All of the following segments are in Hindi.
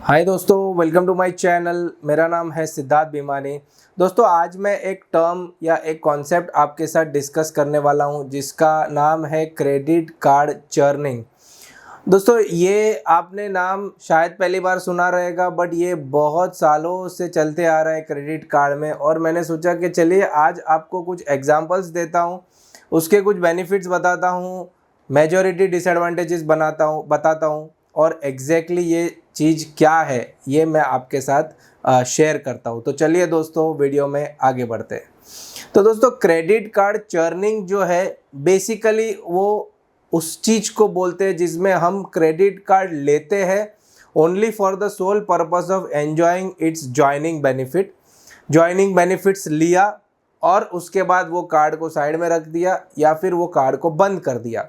हाय दोस्तों, वेलकम टू माय चैनल। मेरा नाम है सिद्धार्थ भीमानी। दोस्तों, आज मैं एक टर्म या एक कॉन्सेप्ट आपके साथ डिस्कस करने वाला हूं जिसका नाम है क्रेडिट कार्ड चर्निंग। दोस्तों, ये आपने नाम शायद पहली बार सुना रहेगा, बट ये बहुत सालों से चलते आ रहा है क्रेडिट कार्ड में। और मैंने सोचा कि चलिए आज आपको कुछ एग्जांपल्स देता हूँ, उसके कुछ बेनिफिट्स बताता हूँ, मेजॉरिटी डिसएडवांटेजेस बताता हूँ और एग्जैक्टली ये चीज़ क्या है ये मैं आपके साथ शेयर करता हूँ। तो चलिए दोस्तों, वीडियो में आगे बढ़ते हैं। तो दोस्तों, क्रेडिट कार्ड चर्निंग जो है बेसिकली वो उस चीज़ को बोलते हैं जिसमें हम क्रेडिट कार्ड लेते हैं only for the sole purpose of enjoying its joining benefits लिया और उसके बाद वो कार्ड को साइड में रख दिया या फिर वो कार्ड को बंद कर दिया।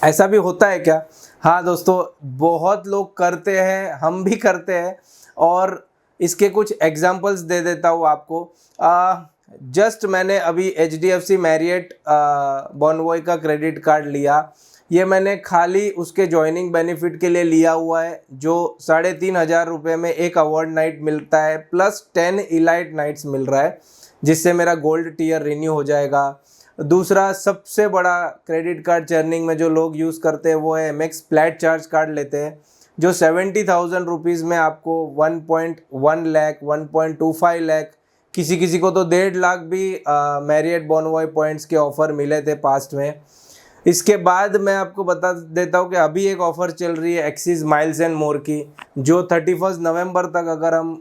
ऐसा भी होता है क्या? हाँ दोस्तों, बहुत लोग करते हैं, हम भी करते हैं। और इसके कुछ एग्जांपल्स दे देता हूँ आपको। जस्ट मैंने अभी HDFC मैरियट बॉनवॉय का क्रेडिट कार्ड लिया। ये मैंने खाली उसके ज्वाइनिंग बेनिफिट के लिए लिया हुआ है, जो 3,500 रुपये में एक अवार्ड नाइट मिलता है प्लस 10 इलाइट नाइट्स मिल रहा है, जिससे मेरा गोल्ड टीयर रिन्यू हो जाएगा। दूसरा सबसे बड़ा क्रेडिट कार्ड चर्निंग में जो लोग यूज़ करते हैं वो है MX फ्लैट चार्ज कार्ड लेते हैं, जो 70,000 रुपीज़ में आपको 1.1 लाख 1.25 लाख किसी किसी को तो 1.5 लाख भी मैरियट बॉनवॉय पॉइंट्स के ऑफ़र मिले थे पास्ट में। इसके बाद मैं आपको बता देता हूँ कि अभी एक ऑफ़र चल रही है एक्सिस माइल्स एंड मोर की, जो 31 नवंबर तक अगर हम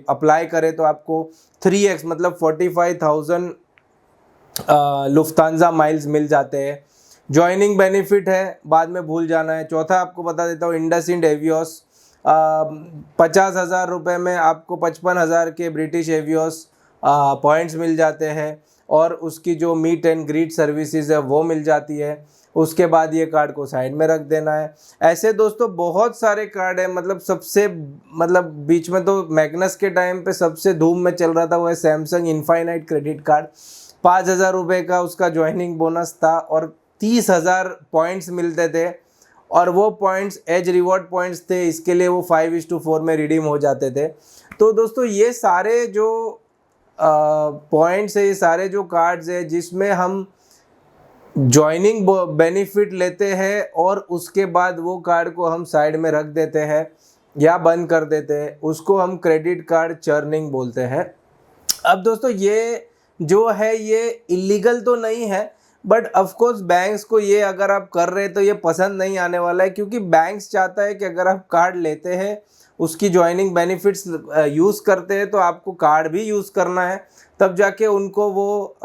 अप्लाई करें तो आपको 3x मतलब 45,000 लुफ्तांजा माइल्स मिल जाते हैं। ज्वाइनिंग बेनिफिट है, बाद में भूल जाना है। चौथा आपको बता देता हूँ इंडसइंड एवियोस, 50,000 रुपये में आपको 55,000 के ब्रिटिश एवियोस पॉइंट्स मिल जाते हैं और उसकी जो मीट एंड ग्रीट सर्विसेज है वो मिल जाती है। उसके बाद ये कार्ड को साइड में रख देना है। ऐसे दोस्तों बहुत सारे कार्ड है, मतलब बीच में तो मैग्नस के टाइम पे सबसे धूम में चल रहा था वो है सैमसंग इनफाइनाइट क्रेडिट कार्ड। 5,000 रुपये का उसका ज्वाइनिंग बोनस था और 30,000 पॉइंट्स मिलते थे और वो पॉइंट्स एज रिवॉर्ड पॉइंट्स थे, इसके लिए वो 5:4 में रिडीम हो जाते थे। तो दोस्तों, ये सारे जो पॉइंट्स है, ये सारे जो कार्ड्स है जिसमें हम ज्वाइनिंग बेनिफिट लेते हैं और उसके बाद वो कार्ड को हम साइड में रख देते हैं या बंद कर देते हैं, उसको हम क्रेडिट कार्ड चर्निंग बोलते हैं। अब दोस्तों, ये जो है ये इलीगल तो नहीं है, बट ऑफ कोर्स बैंक्स को ये अगर आप कर रहे हैं तो ये पसंद नहीं आने वाला है, क्योंकि बैंक्स चाहता है कि अगर आप कार्ड लेते हैं उसकी ज्वाइनिंग बेनिफिट्स यूज़ करते हैं तो आपको कार्ड भी यूज़ करना है, तब जाके उनको वो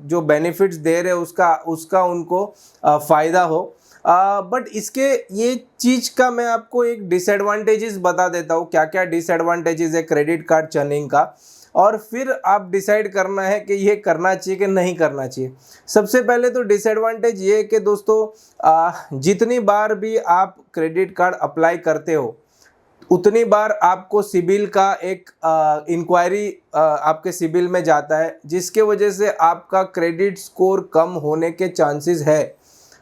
जो बेनिफिट्स दे रहे हैं उसका उनको फ़ायदा हो। बट इसके ये चीज़ का मैं आपको एक डिसएडवांटेजेस बता देता हूँ, क्या क्या डिसएडवांटेजेस है क्रेडिट कार्ड चर्निंग का, और फिर आप डिसाइड करना है कि ये करना चाहिए कि नहीं करना चाहिए। सबसे पहले तो डिसएडवांटेज ये है कि दोस्तों, जितनी बार भी आप क्रेडिट कार्ड अप्लाई करते हो उतनी बार आपको सिबिल का एक इंक्वायरी आपके सिबिल में जाता है, जिसके वजह से आपका क्रेडिट स्कोर कम होने के चांसेस है।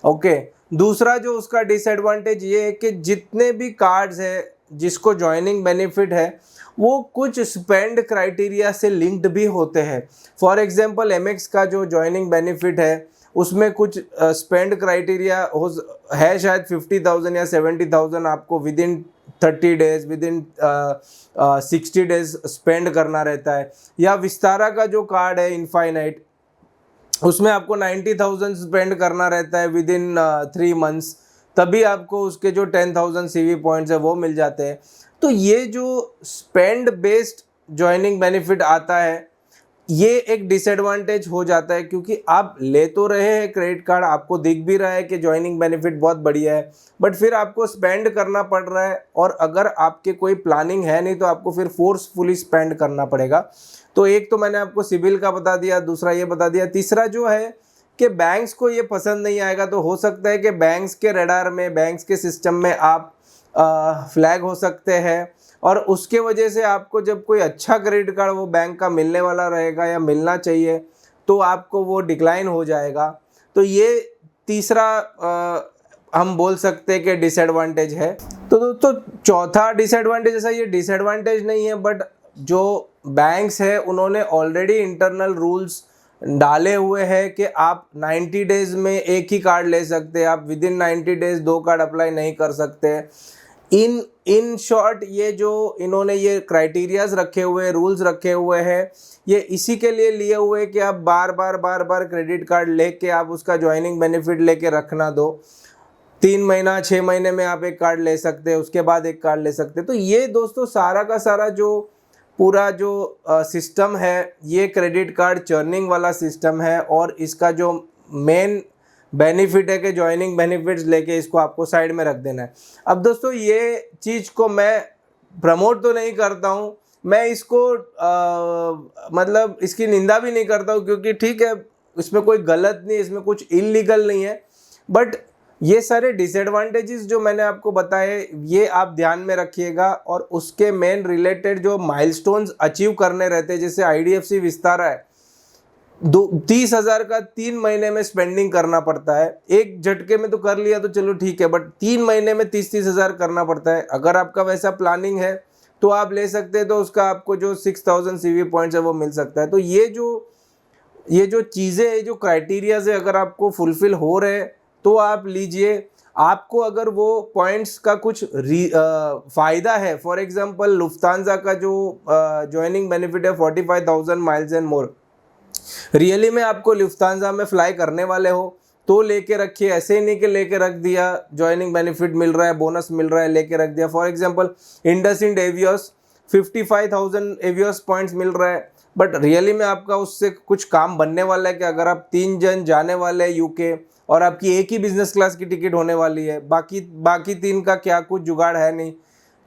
ओके, दूसरा जो उसका डिसएडवांटेज ये है कि जितने भी कार्ड्स है जिसको ज्वाइनिंग बेनिफिट है वो कुछ स्पेंड क्राइटेरिया से लिंक्ड भी होते हैं। फॉर एग्जांपल MX का जो ज्वाइनिंग बेनिफिट है उसमें कुछ स्पेंड क्राइटेरिया है, शायद 50,000 या 70,000 आपको with in 30 days with in 60 days spend करना रहता है। या विस्तारा का जो कार्ड है इनफाइनाइट, उसमें आपको 90,000 स्पेंड करना रहता है विद इन 3 मंथ्स, तभी आपको उसके जो 10,000 CV पॉइंट्स है वो मिल जाते हैं। तो ये जो स्पेंड बेस्ड ज्वाइनिंग बेनिफिट आता है ये एक डिसएडवांटेज हो जाता है, क्योंकि आप ले तो रहे हैं क्रेडिट कार्ड, आपको दिख भी रहा है कि ज्वाइनिंग बेनिफिट बहुत बढ़िया है, बट फिर आपको स्पेंड करना पड़ रहा है और अगर आपके कोई प्लानिंग है नहीं तो आपको फिर फोर्सफुली स्पेंड करना पड़ेगा। तो एक तो मैंने आपको सिबिल का बता दिया, दूसरा ये बता दिया, तीसरा जो है कि बैंक्स को ये पसंद नहीं आएगा। तो हो सकता है कि बैंक्स के रडार में, बैंक्स के सिस्टम में आप फ्लैग हो सकते हैं और उसके वजह से आपको जब कोई अच्छा क्रेडिट कार्ड वो बैंक का मिलने वाला रहेगा या मिलना चाहिए तो आपको वो डिक्लाइन हो जाएगा। तो ये तीसरा हम बोल सकते हैं कि डिसएडवांटेज है। तो दोस्तों चौथा डिसएडवांटेज, जैसा ये डिसएडवांटेज नहीं है, बट जो बैंक्स है उन्होंने ऑलरेडी इंटरनल रूल्स डाले हुए हैं कि आप 90 डेज में एक ही कार्ड ले सकते हैं, आप with in 90 days 2 card apply नहीं कर सकते। इन शॉर्ट ये जो इन्होंने ये क्राइटेरियाज रखे हुए, रूल्स रखे हुए हैं, ये इसी के लिए लिए हुए कि आप बार बार क्रेडिट कार्ड लेके आप उसका ज्वाइनिंग बेनिफिट लेके रखना दो। 3 महीना 6 महीने में आप एक कार्ड ले सकते हैं, उसके बाद एक कार्ड ले सकते हैं। तो ये दोस्तों सारा का सारा जो पूरा जो सिस्टम है, ये क्रेडिट कार्ड चर्निंग वाला सिस्टम है, और इसका जो मेन बेनिफिट है कि ज्वाइनिंग बेनिफिट्स लेके इसको आपको साइड में रख देना है। अब दोस्तों ये चीज़ को मैं प्रमोट तो नहीं करता हूँ, मैं इसको मतलब इसकी निंदा भी नहीं करता हूँ, क्योंकि ठीक है इसमें कोई गलत नहीं, इसमें कुछ इलीगल नहीं है, बट ये सारे डिसएडवांटेजेस जो मैंने आपको बताए ये आप ध्यान में रखिएगा, और उसके मेन रिलेटेड जो माइलस्टोन्स अचीव करने रहते हैं, जैसे IDFC विस्तारा है, 30,000 का 3 महीने में स्पेंडिंग करना पड़ता है। एक झटके में तो कर लिया तो चलो ठीक है, बट 3 महीने में 30-30 हज़ार करना पड़ता है। अगर आपका वैसा प्लानिंग है तो आप ले सकते हैं, तो उसका आपको जो 6000 CV पॉइंट्स है वो मिल सकता है। तो ये जो चीज़ें है, जो क्राइटेरियाज है, अगर आपको फुलफिल हो रहे तो आप लीजिए। आपको अगर वो पॉइंट्स का कुछ फ़ायदा है, फॉर एग्जांपल लुफ्तांजा का जो ज्वाइनिंग बेनिफिट है 45,000 माइल्स एंड मोर, रियली में आपको लुफ्तांजा में फ्लाई करने वाले हो तो लेके रखिए, ऐसे ही नहीं कि लेके रख दिया, ज्वाइनिंग बेनिफिट मिल रहा है, बोनस मिल रहा है, लेके रख दिया। फॉर एग्जांपल इंडसइंड एवियस 55,000 एवियस पॉइंट्स मिल रहा है, बट रियली में आपका उससे कुछ काम बनने वाला है कि अगर आप 3 जन जाने वाले हैं यूके और आपकी एक ही बिजनेस क्लास की टिकट होने वाली है, बाकी 3 का क्या कुछ जुगाड़ है नहीं,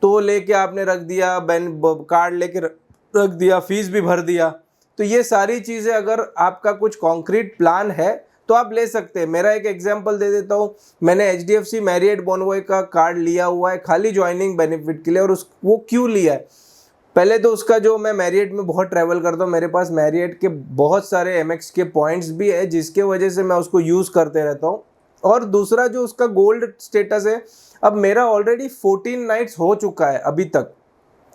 तो लेके आपने रख दिया, कार्ड लेके रख दिया, फीस भी भर दिया। तो ये सारी चीज़ें अगर आपका कुछ कॉन्क्रीट प्लान है तो आप ले सकते हैं। मेरा एक एग्जांपल दे देता हूँ, मैंने HDFC मैरियट बॉनवॉय का कार्ड लिया हुआ है खाली ज्वाइनिंग बेनिफिट के लिए। और वो क्यों लिया है, पहले तो उसका जो मैं मैरियट में बहुत ट्रैवल करता हूँ, मेरे पास मैरियट के बहुत सारे MX के पॉइंट्स भी है, जिसके वजह से मैं उसको यूज़ करते रहता हूँ। और दूसरा जो उसका गोल्ड स्टेटस है, अब मेरा ऑलरेडी 14 नाइट्स हो चुका है अभी तक,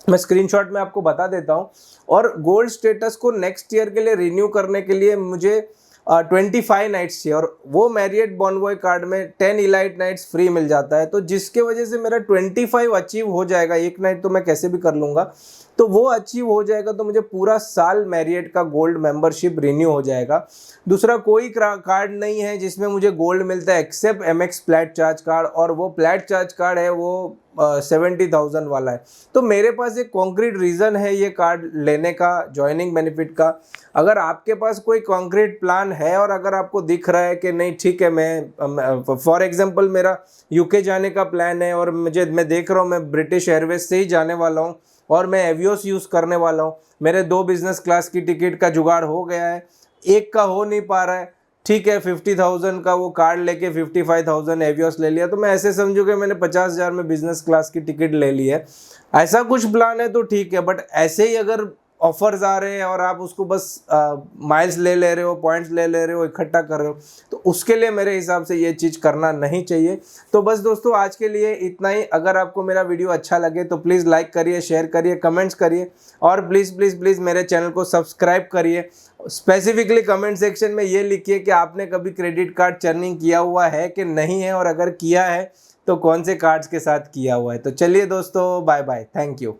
मैं स्क्रीनशॉट में आपको बता देता हूँ। और गोल्ड स्टेटस को नेक्स्ट ईयर के लिए रिन्यू करने के लिए मुझे 25 नाइट्स चाहिए, और वो मैरियट बॉनवॉय कार्ड में 10 इलाइट नाइट्स फ्री मिल जाता है। तो जिसके वजह से मेरा 25 अचीव हो जाएगा, एक नाइट तो मैं कैसे भी कर लूँगा, तो वो अचीव हो जाएगा तो मुझे पूरा साल मैरियट का गोल्ड मेंबरशिप रिन्यू हो जाएगा। दूसरा कोई कार्ड नहीं है जिसमें मुझे गोल्ड मिलता है except MX flat charge card, और वो फ्लैट चार्ज कार्ड है वो 70,000 वाला है। तो मेरे पास एक कॉन्क्रीट रीज़न है ये कार्ड लेने का, ज्वाइनिंग बेनिफिट का। अगर आपके पास कोई कॉन्क्रीट प्लान है और अगर आपको दिख रहा है कि नहीं ठीक है, मैं फॉर एग्जांपल मेरा यूके जाने का प्लान है और मैं देख रहा हूँ मैं ब्रिटिश एयरवेज से ही जाने वाला हूँ और मैं एवियोस यूज़ करने वाला हूँ, मेरे 2 बिजनेस क्लास की टिकट का जुगाड़ हो गया है, एक का हो नहीं पा रहा है, ठीक है 50,000 का वो कार्ड लेके 55,000 एवियोस ले लिया, तो मैं ऐसे समझू कि मैंने 50,000 में बिजनेस क्लास की टिकट ले ली है। ऐसा कुछ प्लान है तो ठीक है, बट ऐसे ही अगर ऑफर्स आ रहे हैं और आप उसको बस माइल्स ले रहे हो, पॉइंट्स ले रहे हो, इकट्ठा कर रहे हो, तो उसके लिए मेरे हिसाब से ये चीज़ करना नहीं चाहिए। तो बस दोस्तों आज के लिए इतना ही। अगर आपको मेरा वीडियो अच्छा लगे तो प्लीज़ लाइक करिए, शेयर करिए, कमेंट्स करिए, और प्लीज़ मेरे चैनल को सब्सक्राइब करिए। स्पेसिफिकली कमेंट सेक्शन में ये लिखिए कि आपने कभी क्रेडिट कार्ड चर्निंग किया हुआ है कि नहीं है, और अगर किया है तो कौन से कार्ड्स के साथ किया हुआ है। तो चलिए दोस्तों, बाय बाय, थैंक यू।